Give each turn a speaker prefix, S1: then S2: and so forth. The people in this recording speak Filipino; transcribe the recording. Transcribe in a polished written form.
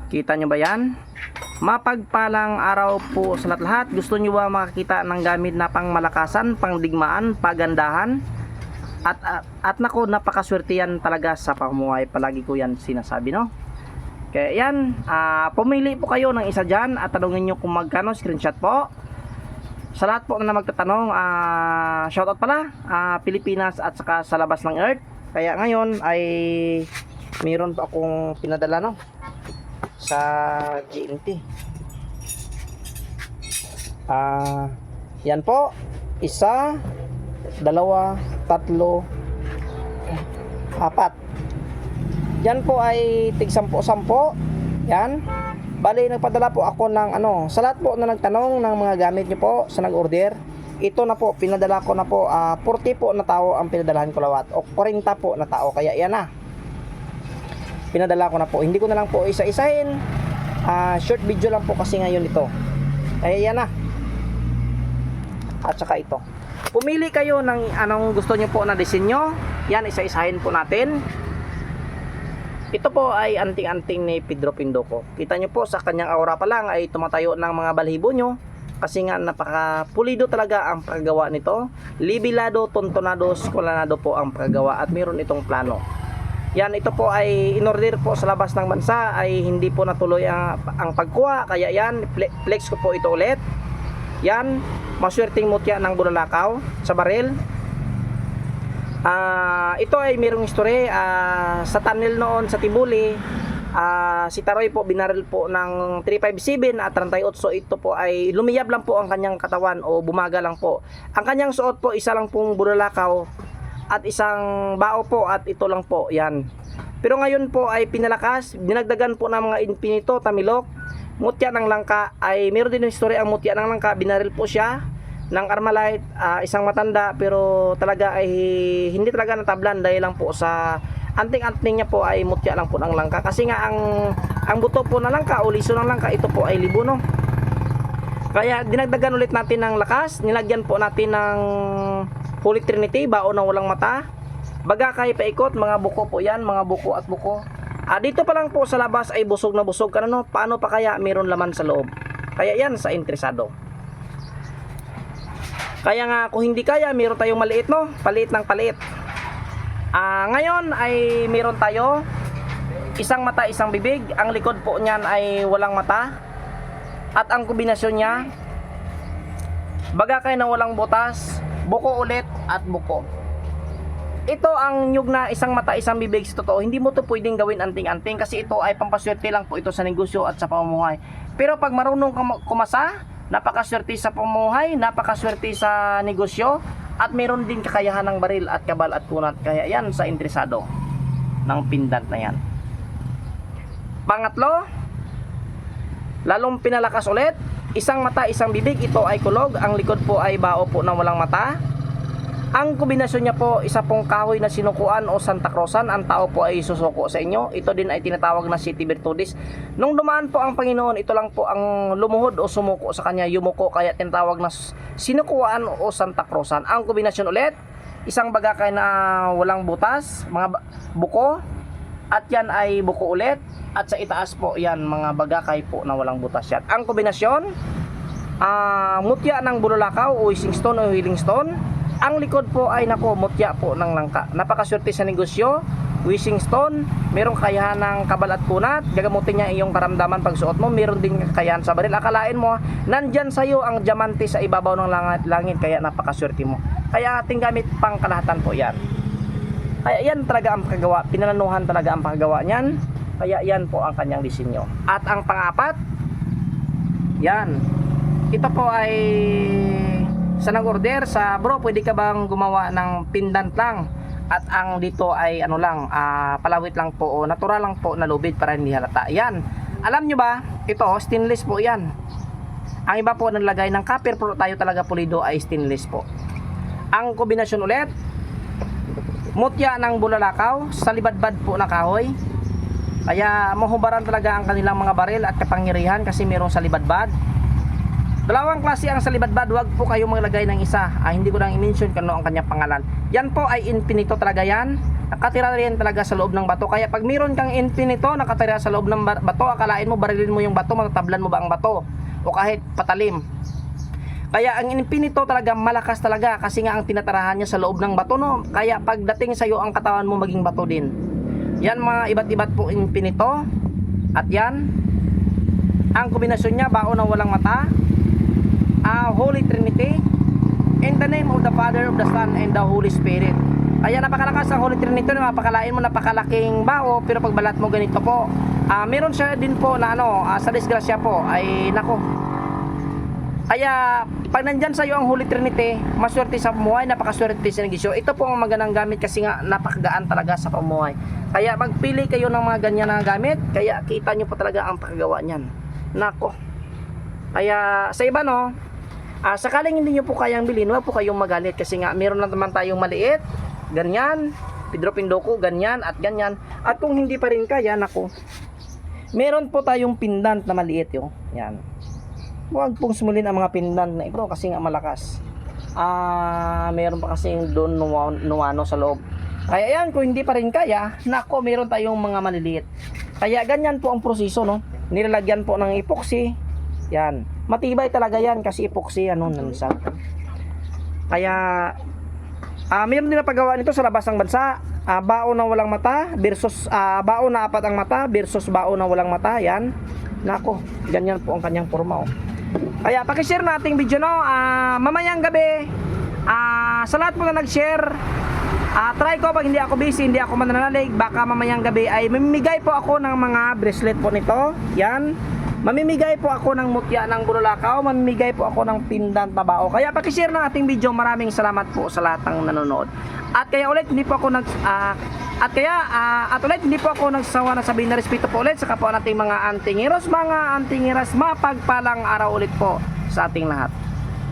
S1: Kita nyo ba yan? Mapagpalang araw po sa lahat. Gusto nyo ba makakita ng gamit na pang malakasan, pangdigmaan, pagandahan? At nako, napakaswerte yan talaga sa pamumuhay. Palagi ko yan sinasabi, no? Kaya yan, pumili po kayo ng isa dyan at tanungin nyo kung magkano. Screenshot po. Sa lahat po na magtatanong, shoutout pala, Pilipinas at saka sa labas ng Earth. Kaya ngayon ay mayroon pa akong pinadala, no, sa GMT. Yan po, isa, dalawa, tatlo, apat. Yan po ay tig 10-10. Yan. Bali, nagpadala po ako ng sa lahat po na nagtanong ng mga gamit nyo po sa nag-order. Ito na po, pinadala ko na po, 40 po na tao ang pinadalahan ko lawat, o 40 po na tao. Kaya yan na, pinadala ko na po. Hindi ko na lang po isa-isahin, short video lang po kasi ngayon ito. Kaya yan na. At saka ito, pumili kayo ng anong gusto nyo po na disenyo. Yan, isa-isahin po natin. Ito po ay anting-anting ni Pedro Pindoco. Kita nyo po sa kanyang aura pa lang ay tumatayo ng mga balahibo nyo. Kasi nga napaka-pulido talaga ang paggawa nito. Libilado, tontonado, skolanado po ang paggawa. At mayroon itong plano. Yan, ito po ay in-order po sa labas ng bansa. Ay hindi po natuloy ang pagkuha. Kaya yan, flex ko po ito ulit. Yan, maswerteng mutya ng bulalakaw sa baril. Ito ay mayroong history. Sa tunnel noon sa Tibuli, si Taroy po binaril po ng 357 at 38. Ito po ay lumiyab lang po ang kanyang katawan o bumaga lang po. Ang kanyang suot po, isa lang pong bulalakaw at isang bao po, at ito lang po. Yan. Pero ngayon po ay pinalakas, dinagdagan po ng mga infinito, tamilok, mutya ng langka. Ay mayroon din history ang mutya ng langka. Binaril po siya ng Armalite, isang matanda, pero talaga ay hindi talaga natablan dahil lang po sa anting-anting niya po ay mutya lang po ng langka. Kasi nga ang buto po ng langka o liso ng langka, ito po ay libo, no? Kaya dinagdagan ulit natin ng lakas, nilagyan po natin ng Holy Trinity, bao ng walang mata, bagakay paikot, mga buko po yan, mga buko at buko. Dito pa lang po sa labas ay busog na busog ka na, no? Paano pa kaya mayroon laman sa loob? Kaya yan sa interesado. Kaya nga kung hindi kaya, mayroon tayong maliit, no? Paliit ng paliit. Ngayon ay mayroon tayo isang mata, isang bibig. Ang likod po niyan ay walang mata. At ang kombinasyon niya, bagakay na walang butas, buko ulit at buko. Ito ang nyug na isang mata, isang bibig sa totoo. Hindi mo to pwedeng gawin anting-anting kasi ito ay pampaswerte lang po ito sa negosyo at sa pamumuhay. Pero pag marunong kumasa, napakaswerte sa pamumuhay, napakaswerte sa negosyo, at meron din kakayahan ng baril at kabal at kunat. Kaya yan sa interesado ng pendant na yan. Pangatlo, lalong pinalakas ulit, isang mata, isang bibig. Ito ay kulog, ang likod po ay bao po ng walang mata. Ang kombinasyon niya po, isa pong kahoy na sinukuan o Santa Cruzan. Ang tao po ay susuko sa inyo. Ito din ay tinatawag na City Virtudes. Nung dumaan po ang Panginoon, ito lang po ang lumuhod o sumuko sa kanya, yumuko. Kaya tinatawag na sinukuan o Santa Cruzan. Ang kombinasyon ulit, isang bagakay na walang butas, mga buko. At yan ay buko ulit. At sa itaas po, yan mga bagakay po na walang butas yan. Ang kombinasyon, mutya ng bulalakaw o wishing stone o healing stone. Ang likod po ay nako, mutya po ng langka. Napakaswerte sa negosyo, wishing stone, merong kakayahan ng kabal at kunat, gagamutin niya iyong karamdaman pagsuot mo, meron din kakayahan sa baril. Akalain mo, nandyan sa'yo ang diamante sa ibabaw ng langit, kaya napakaswerte mo. Kaya ating gamit pang kalahatan po yan. Kaya yan talaga ang paggawa, pinalanuhan talaga ang paggawa niyan. Kaya yan po ang kanyang disenyo. At ang pangapat, yan. Ito po ay sa nag-order sa bro, pwede ka bang gumawa ng pendant lang? At ang dito ay palawit lang po o natural lang po na lubid para hindi halata. Yan. Alam nyo ba, ito stainless po yan. Ang iba po nalagay ng copper, pero tayo talaga pulido ay stainless po. Ang kombinasyon ulit, mutya ng bulalakaw sa libadbad po na kahoy. Kaya mahubaran talaga ang kanilang mga baril at kapangyarihan kasi mayroong sa libadbad. Dalawang klase ang sa libadbad, wag po kayo maglagay ng isa. Hindi ko lang i-mention kung ano ang kanyang pangalan. Yan po ay infinito talaga yan. nakatira rin talaga sa loob ng bato. Kaya pag meron kang infinito nakatira sa loob ng bato, akalain mo barilin mo yung bato, matatablan mo ba ang bato o kahit patalim. Kaya ang infinito talaga malakas talaga kasi nga ang tinatarahan niya sa loob ng bato, no. Kaya pagdating sa iyo ang katawan mo maging bato din. Yan mga iba't-ibat po infinito. At yan ang kombinasyon niya, bao na walang mata, Holy Trinity, in the name of the Father, of the Son, and the Holy Spirit. Kaya napakalakas ang Holy Trinity, napakalain mo, napakalaking bao, pero pag balat mo ganito po, meron siya din po na sa disgrasya po, ay nako. Kaya pag nandyan sa iyo ang Holy Trinity, maswerte sa pamuhay, napakaswerte sa negosyo. Ito po ang magandang gamit kasi nga napakagaan talaga sa pamuhay. Kaya magpili kayo ng mga ganyan na gamit, kaya kita nyo po talaga ang paggawa niyan. Nako. Kaya sa iba sakaling hindi nyo po kayang bilhin, huwag po kayong magalit kasi nga meron lang naman tayong maliit, ganyan, Pedro Pindoco, ganyan at ganyan. At kung hindi pa rin kaya, nako, meron po tayong pendant na maliit yung, yan. Huwag pong sumulin ang mga pendant na ito kasi nga malakas. Meron pa kasi doon nuwano sa loob. Kaya yan, kung hindi pa rin kaya, nako, meron tayong mga maliliit. Kaya ganyan po ang proseso, no? Nilalagyan po ng epoxy. Yan. Matibay talaga yan kasi epoxy nansag. Kaya mayroon din na paggawa nito sa labas ng bansa. Bao na walang mata versus bao na apat ang mata versus bao na walang mata. Yan. Nako, ganyan po ang kanyang forma. Kaya paki-share nating video mamayang gabi. Sa lahat po na nag-share, try ko pag hindi ako busy, hindi ako mananalig, baka mamayang gabi ay mamimigay po ako ng mga bracelet po nito. Yan. Mamimigay po ako ng mutya ng bululakaw, mamimigay po ako ng pendant na bao. Kaya paki-share ng ating video. Maraming salamat po sa lahat ng nanonood. At kaya ulit hindi po ako hindi po ako nagsawa na sabihin na respeto po ulit sa kapwa nating mga antingiros, mapagpalang araw ulit po sa ating lahat.